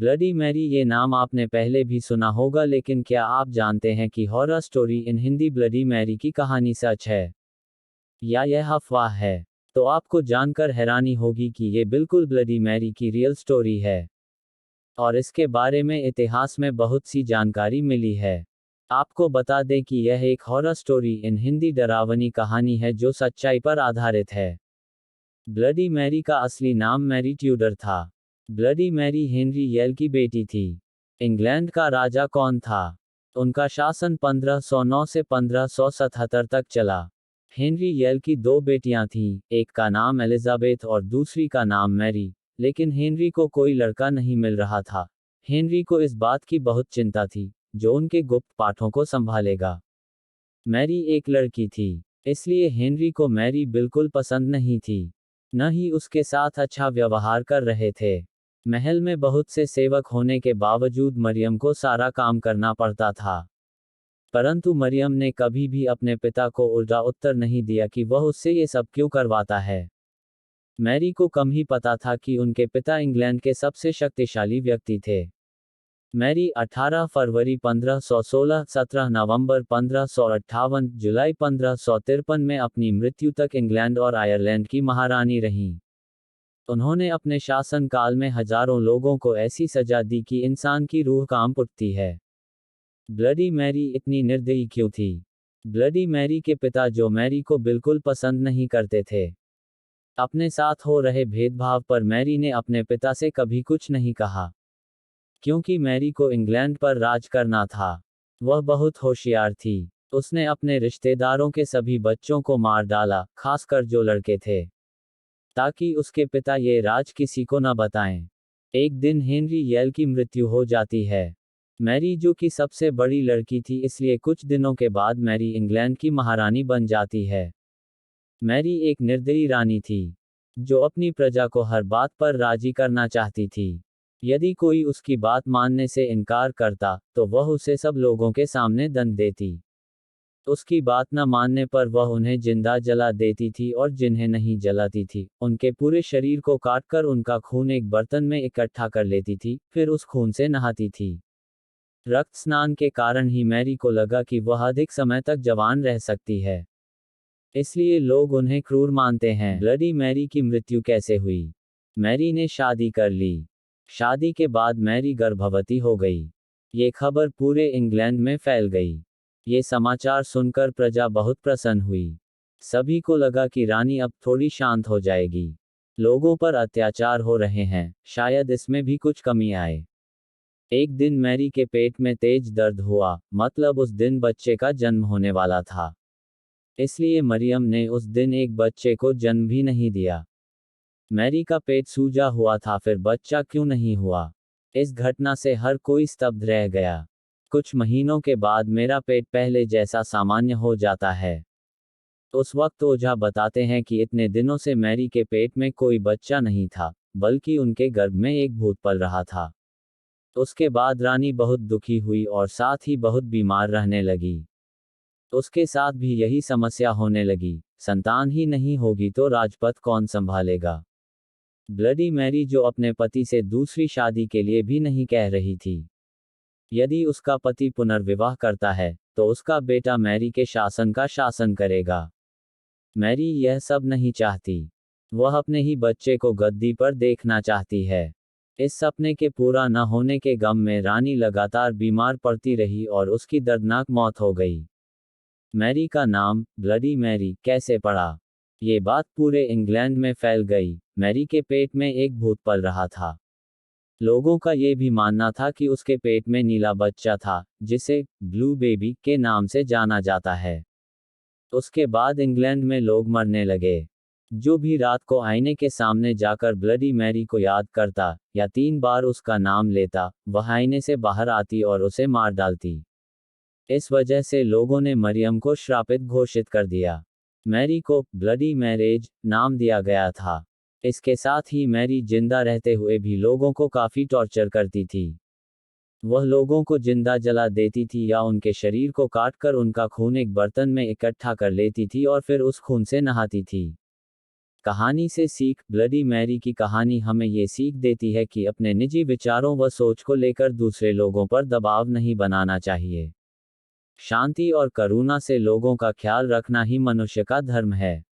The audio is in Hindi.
ब्लडी मैरी ये नाम आपने पहले भी सुना होगा, लेकिन क्या आप जानते हैं कि horror story in Hindi bloody Mary की कहानी सच है या यह अफवाह है? तो आपको जानकर हैरानी होगी कि ये बिल्कुल ब्लडी मैरी की रियल स्टोरी है और इसके बारे में इतिहास में बहुत सी जानकारी मिली है। आपको बता दें कि यह एक हॉरर स्टोरी इन हिंदी डरावनी कहानी है जो सच्चाई पर आधारित है। ब्लडी मैरी का असली नाम मैरी ट्यूडर था। ब्लडी मैरी हेनरी येल की बेटी थी। इंग्लैंड का राजा कौन था? उनका शासन 1509 से 1577 तक चला। हेनरी येल की दो बेटियां थीं, एक का नाम एलिजाबेथ और दूसरी का नाम मैरी, लेकिन हेनरी को कोई लड़का नहीं मिल रहा था। हेनरी को इस बात की बहुत चिंता थी, जो उनके गुप्त पाठों को संभालेगा। मैरी एक लड़की थी, इसलिए हेनरी को मैरी बिल्कुल पसंद नहीं थी, न ही उसके साथ अच्छा व्यवहार कर रहे थे। महल में बहुत से सेवक होने के बावजूद मरियम को सारा काम करना पड़ता था। परंतु मरियम ने कभी भी अपने पिता को उल्टा उत्तर नहीं दिया कि वह उससे ये सब क्यों करवाता है। मैरी को कम ही पता था कि उनके पिता इंग्लैंड के सबसे शक्तिशाली व्यक्ति थे। मैरी 18 फरवरी 1516, 17 नवंबर 1558, जुलाई 1553 में अपनी मृत्यु तक इंग्लैंड और आयरलैंड की महारानी रहीं। उन्होंने अपने शासन काल में हजारों लोगों को ऐसी सजा दी कि इंसान की रूह कांप उठती है। ब्लडी मैरी इतनी निर्दयी क्यों थी? ब्लडी मैरी के पिता जो मैरी को बिल्कुल पसंद नहीं करते थे। अपने साथ हो रहे भेदभाव पर मैरी ने अपने पिता से कभी कुछ नहीं कहा, क्योंकि मैरी को इंग्लैंड पर राज करना था। वह बहुत होशियार थी। उसने अपने रिश्तेदारों के सभी बच्चों को मार डाला, खासकर जो लड़के थे, ताकि उसके पिता ये राज किसी को न बताएं। एक दिन हेनरी येल की मृत्यु हो जाती है। मैरी जो कि सबसे बड़ी लड़की थी, इसलिए कुछ दिनों के बाद मैरी इंग्लैंड की महारानी बन जाती है। मैरी एक निर्दयी रानी थी, जो अपनी प्रजा को हर बात पर राजी करना चाहती थी। यदि कोई उसकी बात मानने से इनकार करता, तो वह उसे सब लोगों के सामने दंड देती। उसकी बात न मानने पर वह उन्हें जिंदा जला देती थी और जिन्हें नहीं जलाती थी, उनके पूरे शरीर को काटकर उनका खून एक बर्तन में इकट्ठा कर लेती थी, फिर उस खून से नहाती थी। रक्त स्नान के कारण ही मैरी को लगा कि वह अधिक समय तक जवान रह सकती है, इसलिए लोग उन्हें क्रूर मानते हैं। ब्लडी मैरी की मृत्यु कैसे हुई? मैरी ने शादी कर ली। शादी के बाद मैरी गर्भवती हो गई। ये खबर पूरे इंग्लैंड में फैल गई। ये समाचार सुनकर प्रजा बहुत प्रसन्न हुई। सभी को लगा कि रानी अब थोड़ी शांत हो जाएगी। लोगों पर अत्याचार हो रहे हैं, शायद इसमें भी कुछ कमी आए। एक दिन मैरी के पेट में तेज दर्द हुआ, मतलब उस दिन बच्चे का जन्म होने वाला था। इसलिए मरियम ने उस दिन एक बच्चे को जन्म भी नहीं दिया। मैरी का पेट सूजा हुआ था, फिर बच्चा क्यों नहीं हुआ? इस घटना से हर कोई स्तब्ध रह गया। कुछ महीनों के बाद मेरा पेट पहले जैसा सामान्य हो जाता है। उस वक्त ओझा बताते हैं कि इतने दिनों से मैरी के पेट में कोई बच्चा नहीं था, बल्कि उनके गर्भ में एक भूत पल रहा था। उसके बाद रानी बहुत दुखी हुई और साथ ही बहुत बीमार रहने लगी। उसके साथ भी यही समस्या होने लगी, संतान ही नहीं होगी तो राजपद कौन संभालेगा? ब्लडी मैरी जो अपने पति से दूसरी शादी के लिए भी नहीं कह रही थी। यदि उसका पति पुनर्विवाह करता है, तो उसका बेटा मैरी के शासन का शासन करेगा। मैरी यह सब नहीं चाहती। वह अपने ही बच्चे को गद्दी पर देखना चाहती है। इस सपने के पूरा न होने के गम में रानी लगातार बीमार पड़ती रही और उसकी दर्दनाक मौत हो गई। मैरी का नाम ब्लडी मैरी कैसे पड़ा? ये बात पूरे इंग्लैंड में फैल गई। मैरी के पेट में एक भूत पल रहा था। लोगों का ये भी मानना था कि उसके पेट में नीला बच्चा था, जिसे ब्लू बेबी के नाम से जाना जाता है। उसके बाद इंग्लैंड में लोग मरने लगे। जो भी रात को आईने के सामने जाकर ब्लडी मैरी को याद करता या 3 बार उसका नाम लेता, वह आईने से बाहर आती और उसे मार डालती। इस वजह से लोगों ने मरियम को श्रापित घोषित कर दिया। मैरी को ब्लडी मैरेज नाम दिया गया था। इसके साथ ही मैरी जिंदा रहते हुए भी लोगों को काफी टॉर्चर करती थी। वह लोगों को जिंदा जला देती थी या उनके शरीर को काटकर उनका खून एक बर्तन में इकट्ठा कर लेती थी और फिर उस खून से नहाती थी। कहानी से सीख। ब्लडी मैरी की कहानी हमें ये सीख देती है कि अपने निजी विचारों व सोच को लेकर दूसरे लोगों पर दबाव नहीं बनाना चाहिए। शांति और करुणा से लोगों का ख्याल रखना ही मनुष्य का धर्म है।